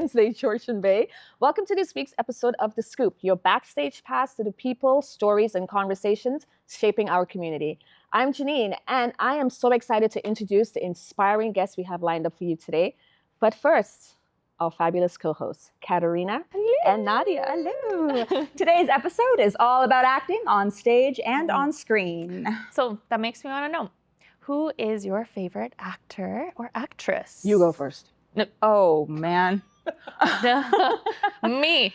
Wednesday, Georgian Bay. Welcome to this week's episode of The Scoop, your backstage pass to the people, stories, and conversations shaping our community. I'm Janine, and I am so excited to introduce the inspiring guests we have lined up for you today. But first, our fabulous co-hosts, Katerina and Nadia. Hello. Today's episode is all about acting on stage and on screen. So that makes me want to know, who is your favorite actor or actress? You go first. No. Oh, man. me,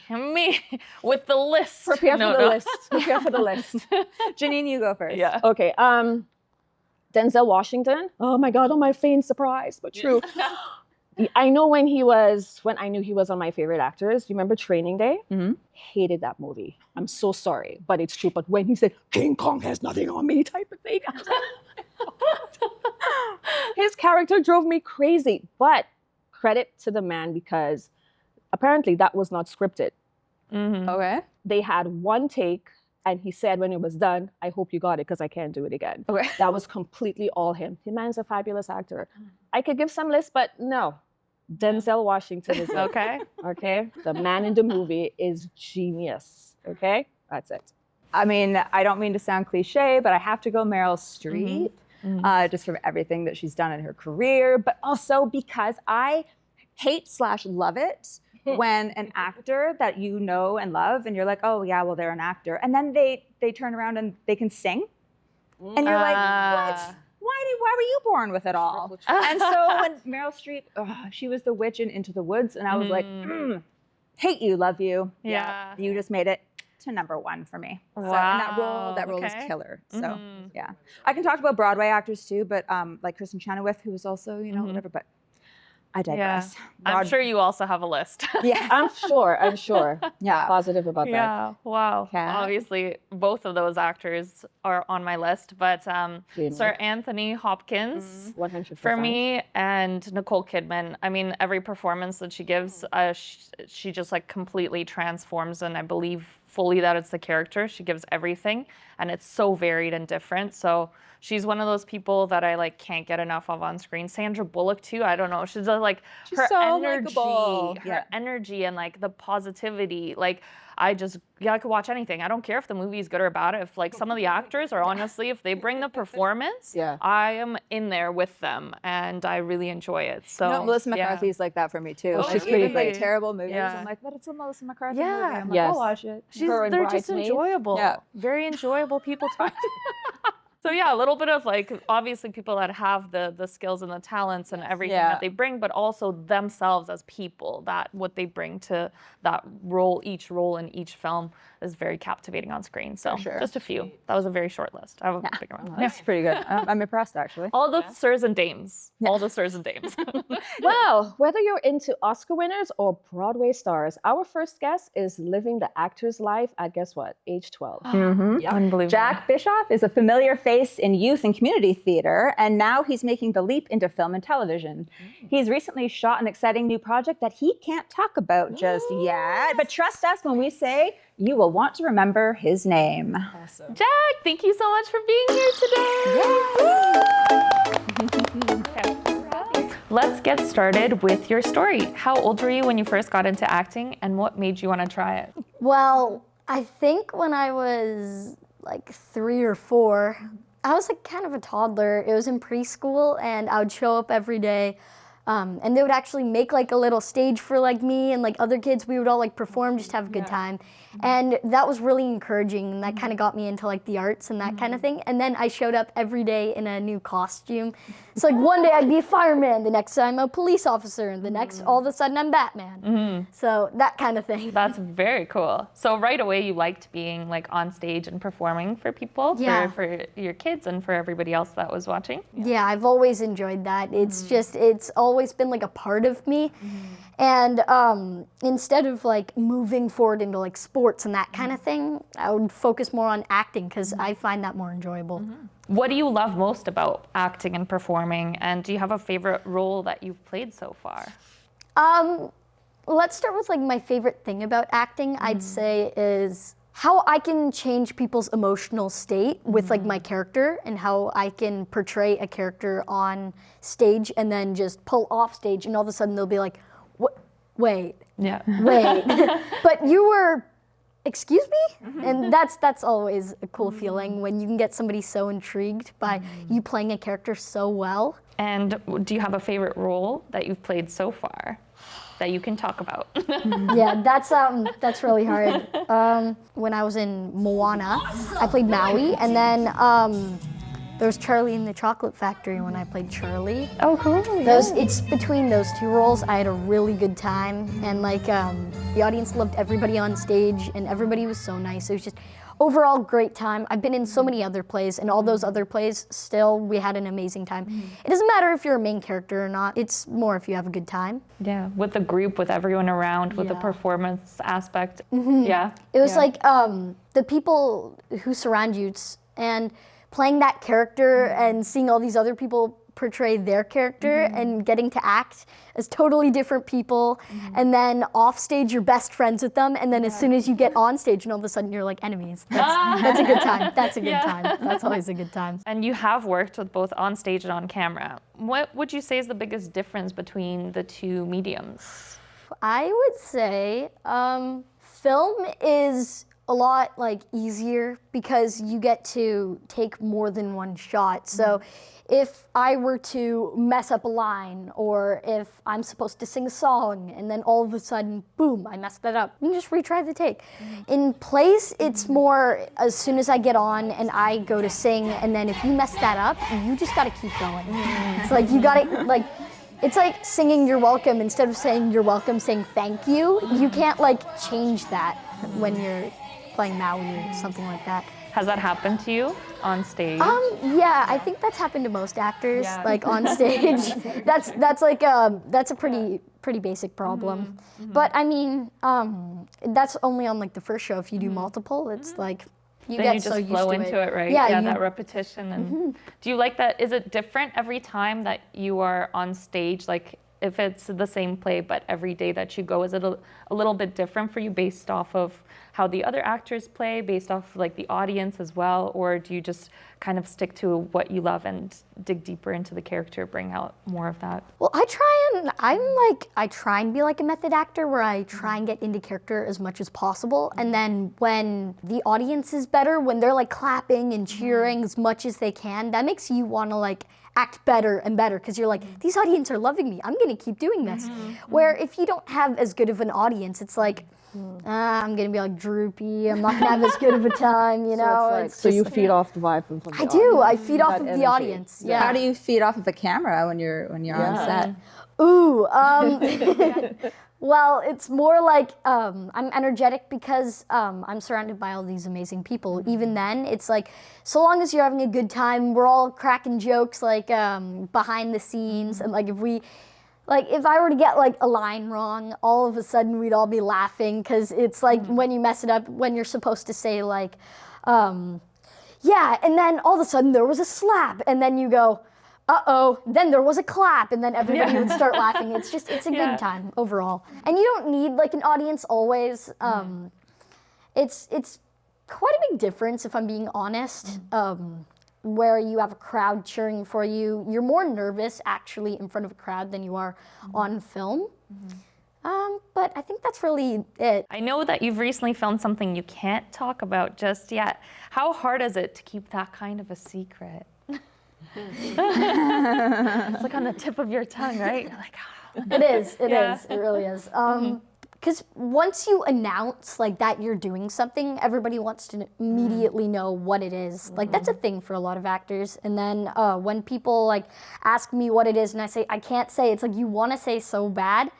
with the list. Prepare for the list. Prepare for the list. Janine, you go first. Yeah. Okay. Denzel Washington. Oh my God! On my faint surprise, but true. I know when I knew he was on my favorite actors. You remember Training Day? Mm-hmm. Hated that movie. I'm so sorry, but it's true. But when he said King Kong has nothing on me, type of thing, I was like, his character drove me crazy. But credit to the man, because apparently that was not scripted. Mm-hmm. Okay. They had one take, and he said when it was done, I hope you got it because I can't do it again. Okay. That was completely all him. The man's a fabulous actor. I could give some lists, but no. Denzel Washington is it. Okay. Okay? The man in the movie is genius. Okay? That's it. I mean, I don't mean to sound cliche, but I have to go Meryl Streep, just from everything that she's done in her career, but also because I hate/love it when an actor that you know and love, and you're like, oh yeah, well, they're an actor, and then they turn around and they can sing, and you're like, what? Why were you born with it all? And so when Meryl Streep, she was the witch in Into the Woods, and I was like, hate you, love you. Yeah. You just made it to #1 for me. So, Wow. and that role is Okay. killer. So yeah, I can talk about Broadway actors too, but like Kristen Chenoweth, who was also whatever. But I digress. I'm sure you also have a list. Yeah. I'm sure. Yeah. Positive about that. Yeah, wow. Kat? Obviously, both of those actors are on my list, but Sir Anthony Hopkins 100%. for me, and Nicole Kidman. I mean, every performance that she gives, she just like completely transforms, and I believe fully that it's the character. She gives everything, and it's so varied and different. So she's one of those people that I like can't get enough of on screen. Sandra Bullock too. I don't know. She's just like her so energy, likable. her energy, and like the positivity. Like I could watch anything. I don't care if the movie is good or bad. If like some of the actors are honestly, if they bring the performance, I am in there with them, and I really enjoy it. So Melissa McCarthy's like that for me too. Oh, She's really? like terrible movies. Yeah. I'm like, but it's a Melissa McCarthy Yeah. movie. I'm like, Yes. I'll watch it. they're just Bridesmaids. enjoyable. Yeah. Very enjoyable people to So yeah, a little bit of like obviously people that have the skills and the talents and everything that they bring, but also themselves as people, that what they bring to that role, each role in each film is very captivating on screen. So just a few. That was a very short list. I have a bigger one. That's pretty good. I'm impressed actually. All the sirs and dames. All the sirs and dames. Well, whether you're into Oscar winners or Broadway stars, our first guest is living the actor's life at, guess what, age 12. Unbelievable. Jack Bischoff is a familiar face in youth and community theater, and now he's making the leap into film and television. He's recently shot an exciting new project that he can't talk about just yet, but trust us when we say you will want to remember his name. Awesome. Jack, thank you so much for being here today. Okay. Let's get started with your story. How old were you when you first got into acting, and what made you want to try it? Well, I think when I was like 3 or 4, I was like kind of a toddler. It was in preschool, and I would show up every day. And they would actually make like a little stage for like me and like other kids. We would all like perform, just have a good time. And that was really encouraging, and that kind of got me into like the arts and that kind of thing. And then I showed up every day in a new costume. So like one day I'd be a fireman, the next time a police officer, and the next all of a sudden I'm Batman. So that kind of thing. That's very cool. So right away you liked being like on stage and performing for people, for your kids and for everybody else that was watching? Yeah, I've always enjoyed that. It's just, it's always been like a part of me. And instead of like moving forward into like sports and that kind of thing, I would focus more on acting because I find that more enjoyable. What do you love most about acting and performing? And do you have a favorite role that you've played so far? Let's start with like my favorite thing about acting, I'd say, is how I can change people's emotional state with like my character, and how I can portray a character on stage and then just pull off stage, and all of a sudden they'll be like, wait. Yeah. But you were, excuse me? And that's always a cool feeling when you can get somebody so intrigued by you playing a character so well. And do you have a favorite role that you've played so far that you can talk about? Yeah, that's really hard. When I was in Moana, I played Maui, and then there was Charlie in the Chocolate Factory when I played Charlie. Oh, cool. It's between those two roles, I had a really good time, and like the audience loved everybody on stage, and everybody was so nice. It was just overall great time. I've been in so many other plays, and all those other plays, still we had an amazing time. It doesn't matter if you're a main character or not. It's more if you have a good time. Yeah, with the group, with everyone around, with the performance aspect. Yeah. It was like the people who surround you, and playing that character and seeing all these other people portray their character and getting to act as totally different people, and then off stage you're best friends with them, and then as soon as you get on stage and all of a sudden you're like enemies. That's a good time. That's a good time. That's always a good time. And you have worked with both on stage and on camera. What would you say is the biggest difference between the two mediums? I would say film is a lot like easier because you get to take more than one shot. So if I were to mess up a line, or if I'm supposed to sing a song and then all of a sudden, boom, I messed that up, you can just retry the take. In plays, it's more as soon as I get on and I go to sing, and then if you mess that up, you just gotta keep going. It's like you gotta, like, it's like singing "You're welcome" instead of saying "You're welcome," saying "Thank you." You can't like change that when you're playing Maui or something like that. Has that happened to you on stage? Yeah, I think that's happened to most actors, like on stage. That's like that's a pretty basic problem. But I mean, that's only on like the first show. If you do multiple, it's like you then get you just so used flow to into it, right? Yeah, that repetition. And do you like that? Is it different every time that you are on stage? Like if it's the same play, but every day that you go, is it a little bit different for you based off of how the other actors play, based off like the audience as well? Or do you just kind of stick to what you love and dig deeper into the character, bring out more of that? Well, I try and be like a method actor where I try and get into character as much as possible. And then when the audience is better, when they're like clapping and cheering as much as they can, that makes you want to like act better and better, because you're like, these audience are loving me, I'm gonna keep doing this. Where if you don't have as good of an audience, it's like, I'm gonna be like droopy, I'm not gonna have as good of a time, you know? So you feed off the vibe from the audience. I do, I feed off That of energy. the audience. Yeah. How do you feed off of a camera when you're on set? Ooh, well, it's more like I'm energetic because I'm surrounded by all these amazing people. Even then, it's like, so long as you're having a good time, we're all cracking jokes like behind the scenes, and like if I were to get like a line wrong, all of a sudden we'd all be laughing, because it's like when you mess it up, when you're supposed to say like, yeah, and then all of a sudden there was a slap, and then you go, uh-oh, then there was a clap, and then everybody would start laughing. It's a good time overall. And you don't need like an audience always. It's quite a big difference, if I'm being honest, where you have a crowd cheering for you. You're more nervous actually in front of a crowd than you are on film. But I think that's really it. I know that you've recently filmed something you can't talk about just yet. How hard is it to keep that kind of a secret? It's like on the tip of your tongue, right? You're like, It is, it really is. Because once you announce like that you're doing something, everybody wants to immediately know what it is. Like that's a thing for a lot of actors. And then when people like ask me what it is and I say, I can't say, it's like you want to say so bad.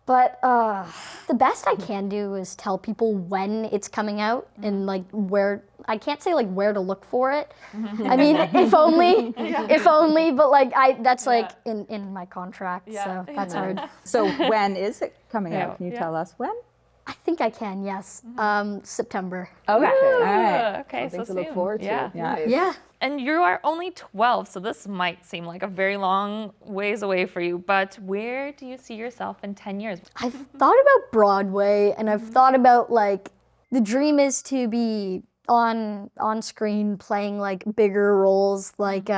But the best I can do is tell people when it's coming out and like where. I can't say like where to look for it. I mean, if only, but like that's like in my contract, so that's hard. So when is it coming out? Can you tell us when? I think I can, yes. September. Okay. All right. okay, Something so to look soon. forward to. Yeah. Nice. Yeah. And you are only 12, so this might seem like a very long ways away for you, but where do you see yourself in 10 years? I've thought about Broadway, and I've thought about like, the dream is to be on screen playing like bigger roles. Like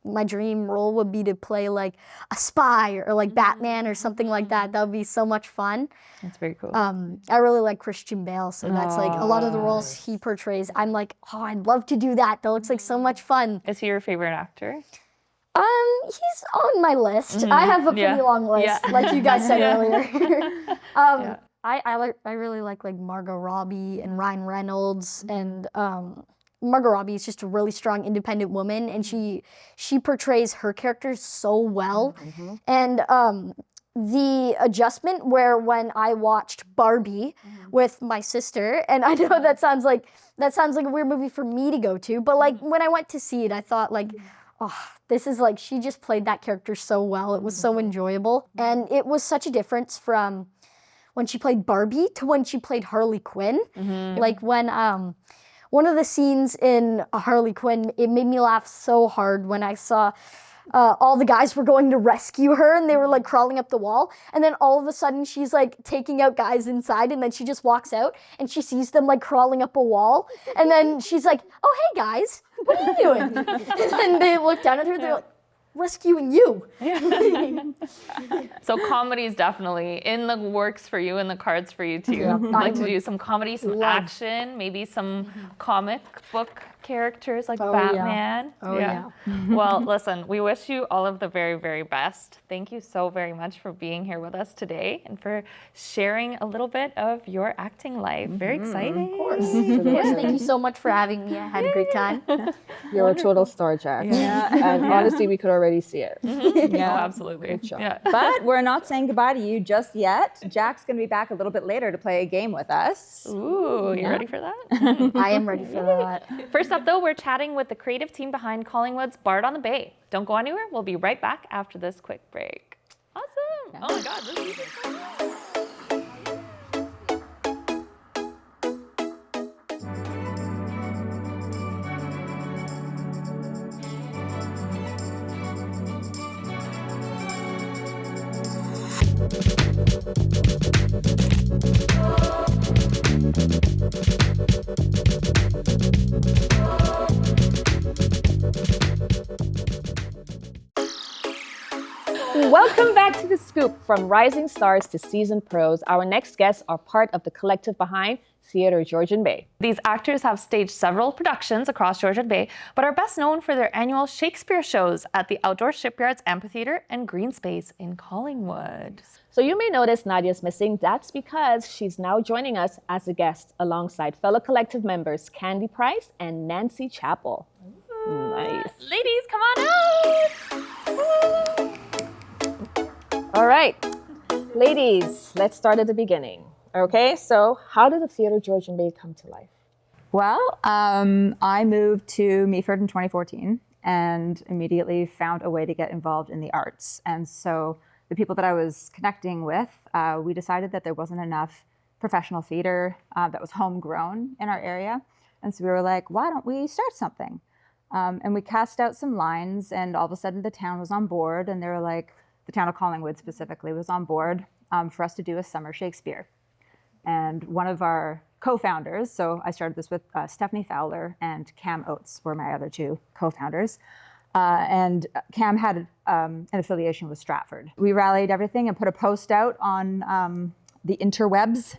my dream role would be to play like a spy or like Batman or something like that. That would be so much fun. That's very cool. I really like Christian Bale, so that's like a lot of the roles he portrays. I'm like, oh, I'd love to do that. That looks like so much fun. Is he your favorite actor? He's on my list. I have a pretty long list, like you guys said earlier. I really like Margot Robbie and Ryan Reynolds, and Margot Robbie is just a really strong, independent woman, and she portrays her characters so well. And the adjustment where when I watched Barbie with my sister, and I know that sounds like a weird movie for me to go to, but like when I went to see it, I thought like, oh, this is like, she just played that character so well. It was so enjoyable, and it was such a difference from when she played Barbie to when she played Harley Quinn. Like when one of the scenes in Harley Quinn, it made me laugh so hard when I saw all the guys were going to rescue her and they were like crawling up the wall, and then all of a sudden she's like taking out guys inside, and then she just walks out and she sees them like crawling up a wall, and then she's like, oh hey guys, what are you doing? And then they look down at her, they're like, rescuing you. So comedy is definitely in the works for you, in the cards for you too. I'd like to do some comedy, some action, maybe some comic book characters like Batman. Well, listen, we wish you all of the very, very best. Thank you so very much for being here with us today and for sharing a little bit of your acting life. Very exciting. Of course. Thank you so much for having me. I had a great time. You're a total star, Jack. And honestly, we could already see it. Oh, absolutely. Good job. But we're not saying goodbye to you just yet. Jack's going to be back a little bit later to play a game with us. Ooh, you ready for that? I am ready for that. First up, though, we're chatting with the creative team behind Collingwood's Bard on the Bay. Don't go anywhere. We'll be right back after this quick break. Awesome. Oh my God, this is Welcome back to The Scoop. From rising stars to seasoned pros, our next guests are part of the collective behind Theatre Georgian Bay. These actors have staged several productions across Georgian Bay, but are best known for their annual Shakespeare shows at the outdoor Shipyards Amphitheatre and Green Space in Collingwood. So you may notice Nadia's missing. That's because she's now joining us as a guest alongside fellow collective members Candy PRYCE and Nancy CHAPPLE. Nice. Ladies, come on out! All right, ladies, let's start at the beginning. Okay, so how did the Theatre Georgian Bay come to life? Well, I moved to Meaford in 2014 and immediately found a way to get involved in the arts. And so the people that I was connecting with, we decided that there wasn't enough professional theater that was homegrown in our area. And so we were like, why don't we start something? And we cast out some lines, and all of a sudden the town was on board, and they were like, the town of Collingwood specifically was on board for us to do a summer Shakespeare. And one of our co-founders, so I started this with Stephanie Fowler and Cam Oates were my other two co-founders. And Cam had an affiliation with Stratford. We rallied everything and put a post out on the interwebs.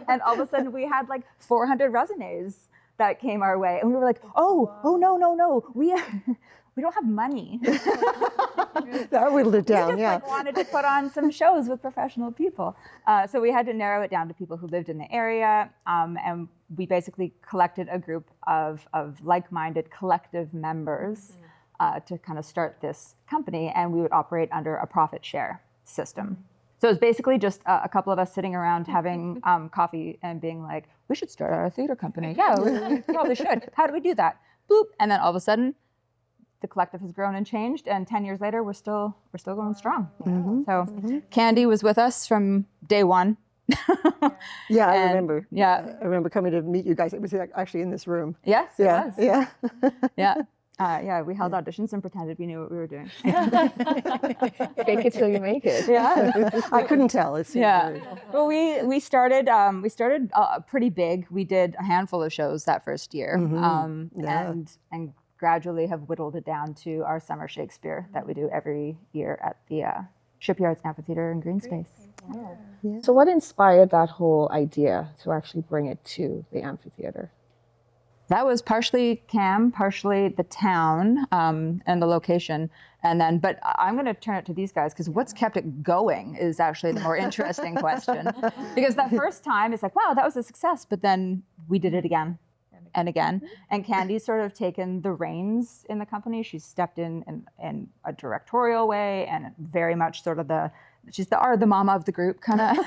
And all of a sudden we had like 400 resumes that came our way. And we were like, no, we don't have money. That whittled it down, we just wanted to put on some shows with professional people. So we had to narrow it down to people who lived in the area. And we basically collected a group of like-minded collective members to kind of start this company. And we would operate under a profit share system. So it was basically just a couple of us sitting around having coffee and being like, we should start our theater company. Yeah, we probably should. How do we do that? Boop. And then all of a sudden, the collective has grown and changed, and 10 years later, we're still going strong. So Candy was with us from day one. Yeah, I remember. Yeah, I remember coming to meet you guys. It was actually in this room. Yes, Yeah, it was. yeah. Yeah. Yeah, we held auditions and pretended we knew what we were doing. Fake it till you make it. Yeah. I couldn't tell. It seemed very... Well, we started pretty big. We did a handful of shows that first year, and gradually have whittled it down to our summer Shakespeare that we do every year at the Shipyards Amphitheatre in Green Space. Yeah. So what inspired that whole idea to actually bring it to the amphitheater? That was partially Cam, partially the town and the location. And then, but I'm going to turn it to these guys because what's kept it going is actually the more interesting question. Because that first time it's like, wow, that was a success. But then we did it again and again. And Candy's sort of taken the reins in the company. She's stepped in a directorial way and very much sort of she's the mama of the group kind of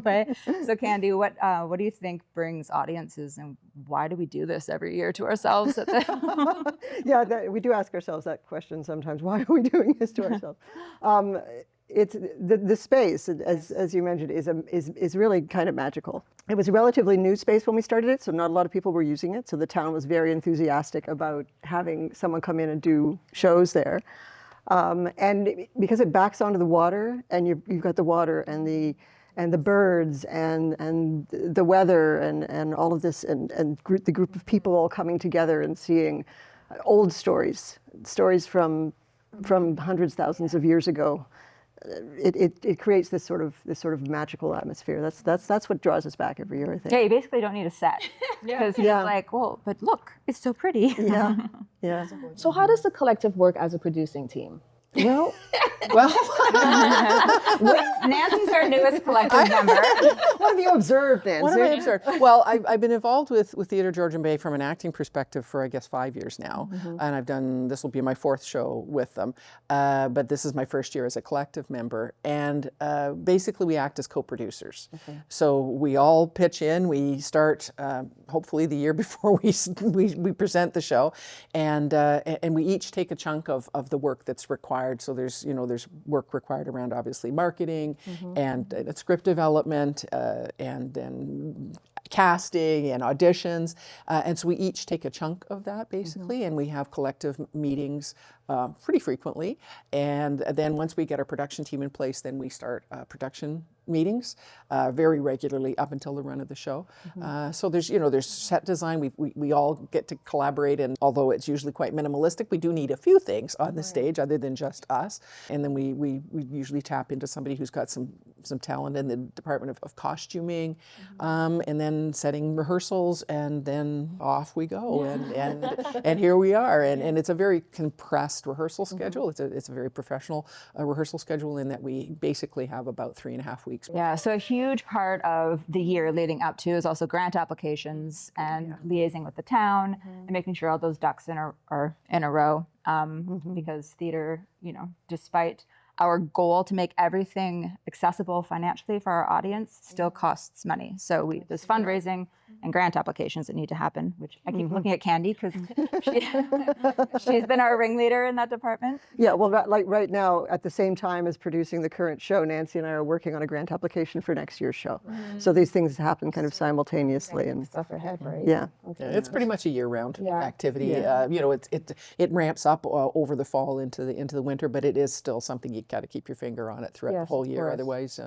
way. So Candy, what do you think brings audiences and why do we do this every year to ourselves? Yeah, we do ask ourselves that question sometimes. Why are we doing this to ourselves? It's the space, as you mentioned, is really kind of magical. It was a relatively new space when we started it, so not a lot of people were using it. So the town was very enthusiastic about having someone come in and do shows there. And because it backs onto the water, and you've got the water and the birds and the weather and all of this and the group of people all coming together and seeing old stories from hundreds, thousands of years ago. It creates this sort of magical atmosphere. That's what draws us back every year, I think. Yeah, you basically don't need a set because you're just like, well, but look, it's so pretty. Yeah, yeah. So how does the collective work as a producing team? Well, Nancy's our newest collective member. What have you observed, Nancy? What have I observed? Well, I've been involved with Theatre Georgian Bay from an acting perspective for, I guess, 5 years now. And this will be my 4th show with them. But this is my first year as a collective member. And basically we act as co-producers. So we all pitch in, we start hopefully the year before we present the show. And we each take a chunk of the work that's required. So there's work required around obviously marketing and script development and casting and auditions. And so we each take a chunk of that basically, and we have collective meetings pretty frequently. And then once we get our production team in place, then we start production meetings very regularly up until the run of the show. So there's set design. We all get to collaborate, and although it's usually quite minimalistic, we do need a few things on the stage other than just us. And then we usually tap into somebody who's got some talent in the department of costuming, and then setting rehearsals, and then off we go. And here we are. And it's a very compressed rehearsal schedule. It's a very professional rehearsal schedule in that we basically have about 3.5 weeks. Yeah, so a huge part of the year leading up to is also grant applications and liaising with the town and making sure all those ducks are in a row. Because theater, despite our goal to make everything accessible financially for our audience, still costs money. So there's fundraising and grant applications that need to happen, which I keep looking at Candy because she's been our ringleader in that department. Yeah, well, like right now, at the same time as producing the current show, Nancy and I are working on a grant application for next year's show. So these things happen kind of simultaneously. And Stuff ahead, right? yeah. Yeah, it's pretty much a year-round activity. Yeah. It ramps up over the fall into the winter, but it is still something you got to keep your finger on it throughout the whole year. Otherwise,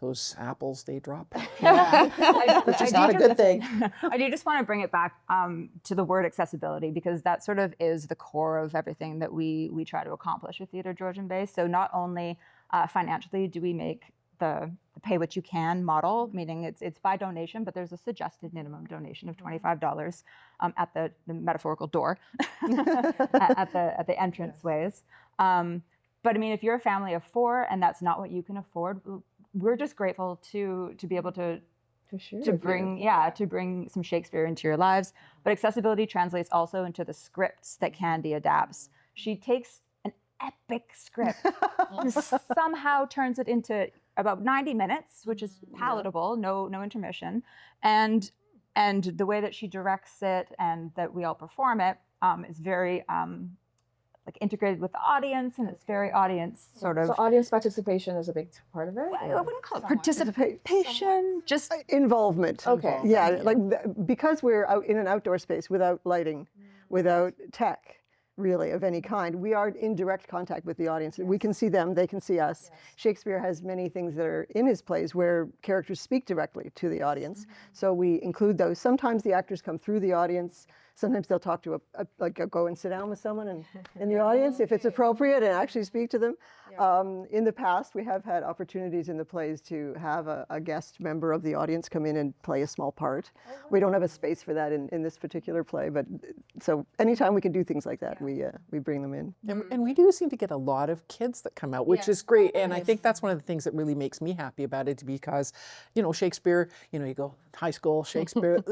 those apples, they drop, which is not a good thing. I do just want to bring it back to the word accessibility, because that sort of is the core of everything that we try to accomplish with Theatre Georgian Bay. So not only financially do we make the pay what you can model, meaning it's by donation, but there's a suggested minimum donation of $25 at the metaphorical door at the entrance ways. But I mean, if you're a family of 4 and that's not what you can afford, we're just grateful to be able to bring some Shakespeare into your lives. But accessibility translates also into the scripts that Candy adapts. She takes an epic script, somehow turns it into about 90 minutes, which is palatable, no intermission, and the way that she directs it and that we all perform it is very integrated with the audience, and it's very audience sort of. So audience participation is a big part of it? I wouldn't call it participation, just involvement. Okay. Yeah, because we're out in an outdoor space without lighting, without tech, really, of any kind. We are in direct contact with the audience. We can see them, they can see us. Shakespeare has many things that are in his plays where characters speak directly to the audience. So we include those. Sometimes the actors come through the audience. Sometimes they'll talk to go and sit down with someone in the audience if it's appropriate and actually speak to them. In the past, we have had opportunities in the plays to have a guest member of the audience come in and play a small part. We don't have a space for that in this particular play, but so anytime we can do things like that, we bring them in. And we do seem to get a lot of kids that come out, which is great. And I think that's one of the things that really makes me happy about it, because, you know, Shakespeare, you know, you go high school, Shakespeare,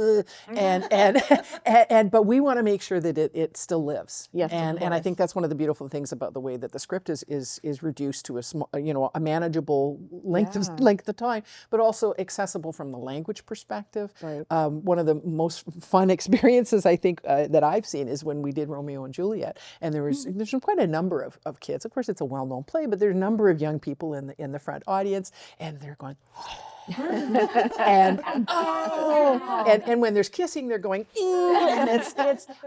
but we want to make sure that it still lives. Yes, and I think that's one of the beautiful things about the way that the script is reduced to a small, you know, a manageable length of time, but also accessible from the language perspective. Right. One of the most fun experiences I think that I've seen is when we did Romeo and Juliet, and there's quite a number of kids. Of course, it's a well-known play, but there's a number of young people in the front audience, and they're going. and when there's kissing, they're going, and it's.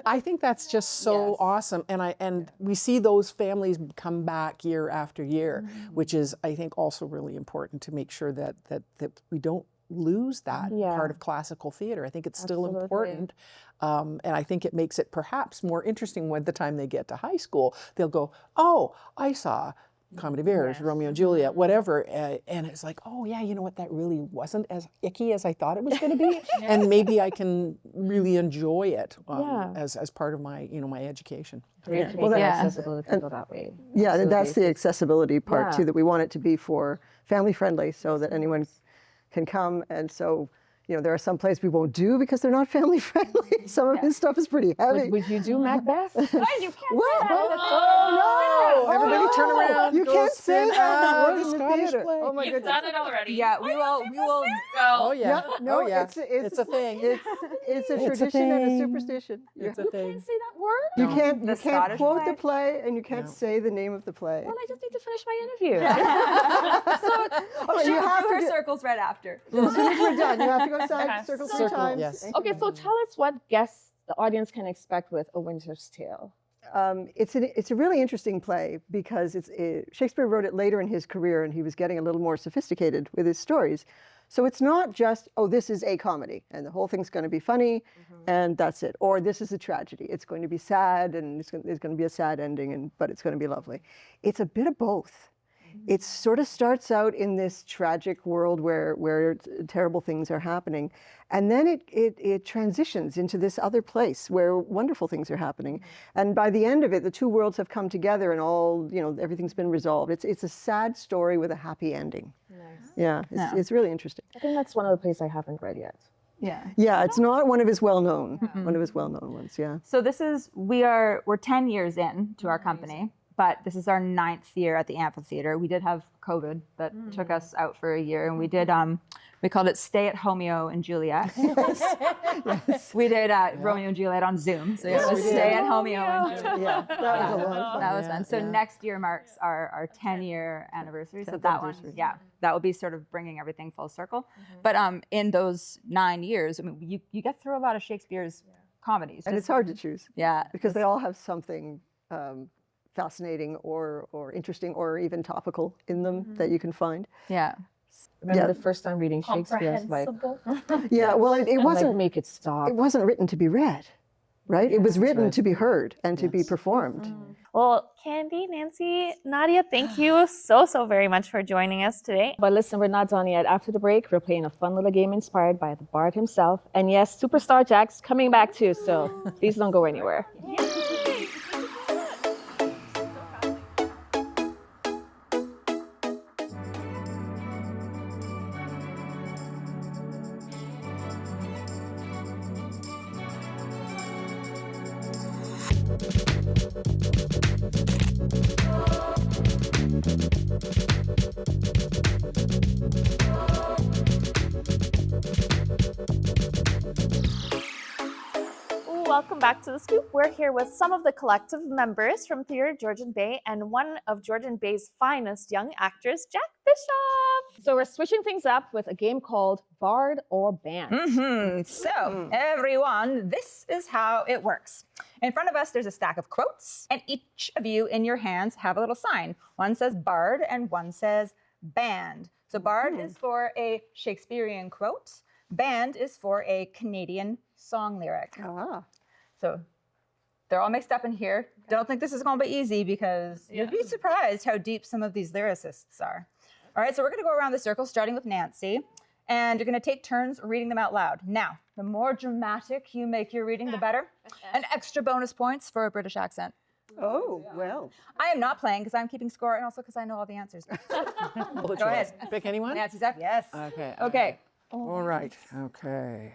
I think that's just so awesome, and we see those families come back year after year, which is, I think, also really important to make sure that we don't lose that part of classical theater. I think it's still important, and I think it makes it perhaps more interesting when the time they get to high school, they'll go, oh, I saw Comedy of Errors, Romeo and Juliet, whatever, and it's like, oh yeah, you know what, that really wasn't as icky as I thought it was going to be, and maybe I can really enjoy it as part of my, you know, my education. Well, that's accessible to people that way. Yeah, and that's the accessibility part too, that we want it to be for family friendly, so that anyone can come. And so, you know, there are some plays we won't do because they're not family friendly. Some of his stuff is pretty heavy. Would you do Macbeth? You can't say Oh no! Everybody turn around. You go can't say sit that down, word in the Scottish theater. play. Oh my You've goodness. done it already. Yeah, we will. Go. Oh yeah. No, oh yeah. it's a thing. It's a It's a tradition and a thing. superstition. It's a thing. Say that word? You No. can't The Scottish quote play? the play, and you can't say the name of the play. Well, I just need to finish my interview. Oh, you have do to her circles right after. as soon as we're done, you have to go side Okay. circle 3 Circle, times. yes. Okay, so tell us what guests the audience can expect with A Winter's Tale. It's a really interesting play because Shakespeare wrote it later in his career, and he was getting a little more sophisticated with his stories. So it's not just, oh, this is a comedy and the whole thing's going to be funny and that's it. Or this is a tragedy. It's going to be sad and there's going to be a sad ending, but it's going to be lovely. It's a bit of both. It sort of starts out in this tragic world where terrible things are happening, and then it transitions into this other place where wonderful things are happening. And by the end of it, the two worlds have come together, and everything's been resolved. It's a sad story with a happy ending. Nice. Yeah, it's really interesting. I think that's one of the plays I haven't read yet. Yeah. Yeah, it's not one of his well-known ones. Yeah. So we're 10 years in to our company, but this is our 9th year at the amphitheater. We did have COVID that took us out for a year, and we did we called it Stay at Romeo and Juliet. Yes. We did Romeo and Juliet on Zoom. So it was Stay at Romeo and Juliet. Yeah, that was a lot of fun. That was fun. So next year marks our 10-year anniversary. So that one, that will be sort of bringing everything full circle. But in those 9 years, I mean, you get through a lot of Shakespeare's comedies. And it's hard to choose. Yeah. Because they all have something fascinating or interesting or even topical in them that you can find. Yeah. Remember the first time reading Shakespeare, I was like, Yeah, well, it wasn't make it stop. it wasn't written to be read, right? It was written to be heard and to be performed. Well, Candy, Nancy, Nadia, thank you so very much for joining us today. But listen, we're not done yet. After the break, we're playing a fun little game inspired by the Bard himself. And yes, Superstar Jack's coming back too, so please don't go anywhere. Welcome back to The Scoop. We're here with some of the collective members from Theatre Georgian Bay and one of Georgian Bay's finest young actors, Jack Bishop. So we're switching things up with a game called Bard or Band. So, everyone, this is how it works. In front of us, there's a stack of quotes, and each of you in your hands have a little sign. One says bard and one says band. So bard is for a Shakespearean quote. Band is for a Canadian song lyric. Ah. So they're all mixed up in here. Don't think this is going to be easy because you'd be surprised how deep some of these lyricists are. All right, so we're going to go around the circle, starting with Nancy, and you're going to take turns reading them out loud. Now, the more dramatic you make your reading, the better. And extra bonus points for a British accent. Oh, well. I am not playing because I'm keeping score and also because I know all the answers. Go ahead. Pick anyone? Nancy's up? Yes. Okay. Okay. All right. Okay.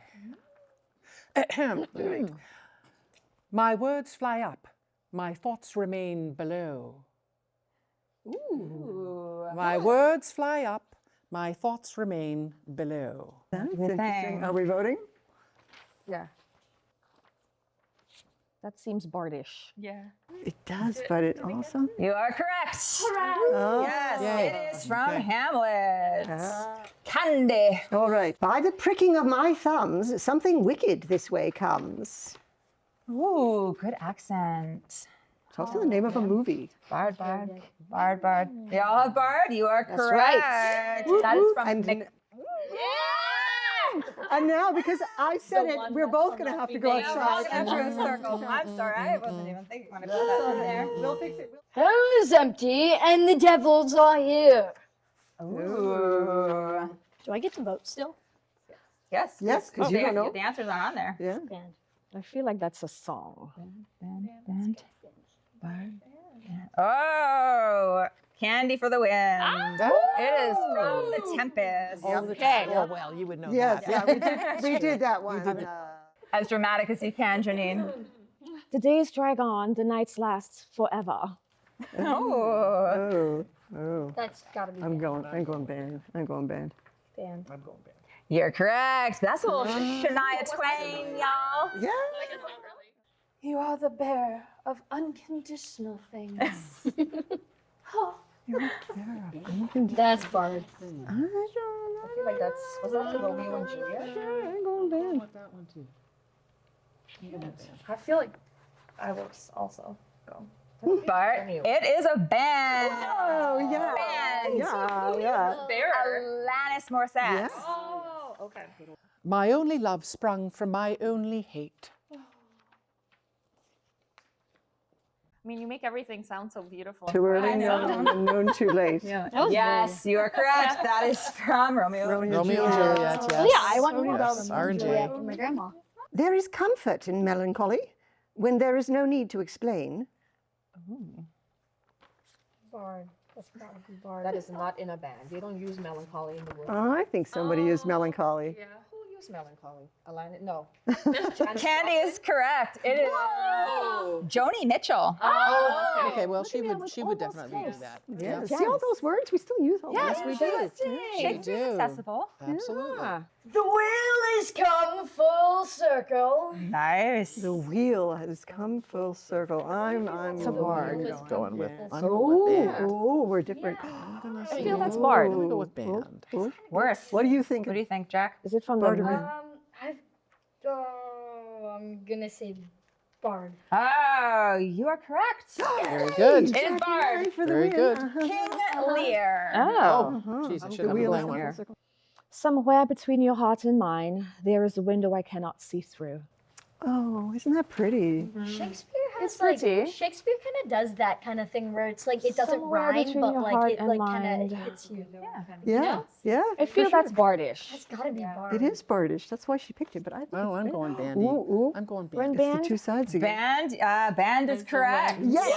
My words fly up. My thoughts remain below. Ooh. My words fly up. My thoughts remain below. That's interesting. Are we voting? Yeah. That seems bardish. Yeah. It does, but it also... You are correct. Oh. Yes, Yay. it is from Okay. Hamlet. Ah. Candy. All right. By the pricking of my thumbs, something wicked this way comes. Ooh, good accent. It's also the name of a movie. Bard, bard, bard, bard. They all have bard. You are That's correct. right. That is from And- Nick. And now, because I said it, we're both going to have to go Yeah, outside. after a circle. I'm sorry, I wasn't even thinking when I put that in there. We'll fix it. Hell is empty and the devils are here. Ooh. Do I get to vote still? Yes. Yes, 'cause you don't know. The answers aren't on there. Yeah. Band. I feel like that's a song. Band. Bard. Oh, candy for the win. It is from The Tempest. Okay. Oh, well, you would know Yes, that. yeah, we did that one. As dramatic as you can, Janine. The days drag on, the nights last forever. Oh. Oh. That's gotta be I'm going band. band. You're correct. That's a little Shania Twain, y'all. Yeah. You are the bearer of unconditional things. That's bard. I feel like that's, was that the Romeo and Juliet? I'm going band. I feel like I will also go. But it is a band. Oh, yeah. Band. Yeah. Alanis Morissette. Yeah. Oh, okay. My only love sprung from my only hate. I mean, you make everything sound so beautiful. Too early, known too late. Yes, you are correct. That is from Romeo and Romeo and Juliet, yes. Oh, yeah, I want to know about Yes, R&J. Juliet from my grandma. There is comfort in melancholy when there is no need to explain. Bard. That's gotta be bard. That is not in a band. They don't use melancholy in the word. Oh, I think somebody used melancholy. Who used melancholy? Alana? No. Candy is correct. It is Joni Mitchell. Oh, okay. Well, she would definitely do that. Yeah. See all those words? We still use all Yes, those. we do. We Shakespeare's do. accessible. Absolutely. The wheel is come full circle. Nice. The wheel has come full circle. I'm Going with. I'm going Oh, with band. oh, we're different. I feel that's bard. I'm gonna go with band. Worse. What do you think? What do you think, Jack? Is it from the... I'm gonna say bard. Oh, you are correct. Very good. It is Bard. Very good. King Lear. Oh. Jeez, I The should have wheel a has blank come one. full circle. Somewhere between your heart and mine, there is a window I cannot see through. Oh, isn't that pretty? Shakespeare has It's pretty. Shakespeare kind of does that kind of thing where it's like it doesn't Somewhere rhyme, between but your like heart it and like kind mind. of hits you. Yeah, yeah. I feel that's bardish. That's gotta be bard. It is bardish. That's why she picked it. But I think Well, I'm going bandy. Ooh. I'm going We're in band. It's the two sides again. Band is correct. Yes.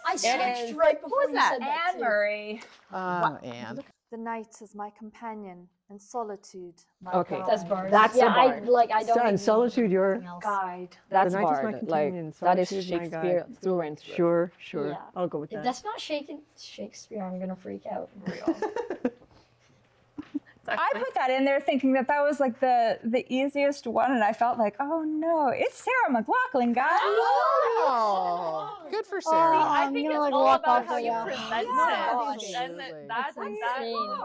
I searched is- right before you said that Anne too. Murray. And The night is my companion, and solitude my Okay. guide. That's bard. That's yeah, a bard. I don't. And even solitude, need you're anything else. Guide. That's The night is my bard. companion, Like, that is solitude my Shakespeare guide. through and through. Sure, sure. Yeah. I'll go with If that. that's not Shakespeare, I'm gonna freak out. It's I put that in there thinking that was like the easiest one, and I felt like, oh no, it's Sarah McLachlan, guys. Oh, good for Sarah. I I'm think gonna, it's like, all walk about off how right you now. present Yeah, it. absolutely. And that's insane.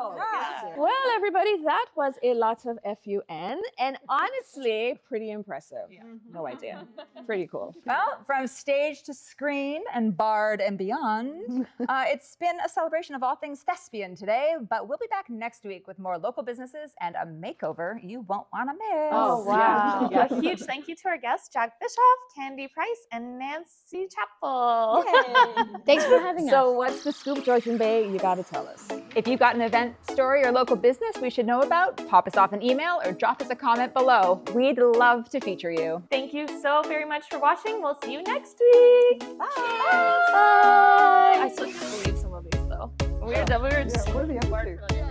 Well, everybody, that was a lot of FUN, and honestly, pretty impressive. No idea. Pretty cool. Well, from stage to screen and bard and beyond, it's been a celebration of all things thespian today, but we'll be back next week with more local businesses and a makeover you won't want to miss. Oh, wow. Yeah. A huge thank you to our guests, Jack Bischoff, Candy Price, and Nancy Chapple. Thanks for having us. So, what's the scoop, Georgian Bay? You got to tell us. If you've got an event, story, or local business we should know about, pop us off an email or drop us a comment below. We'd love to feature you. Thank you so very much for watching. We'll see you next week. Bye. Bye. I still can't believe some of these, though. We were just What are the other two?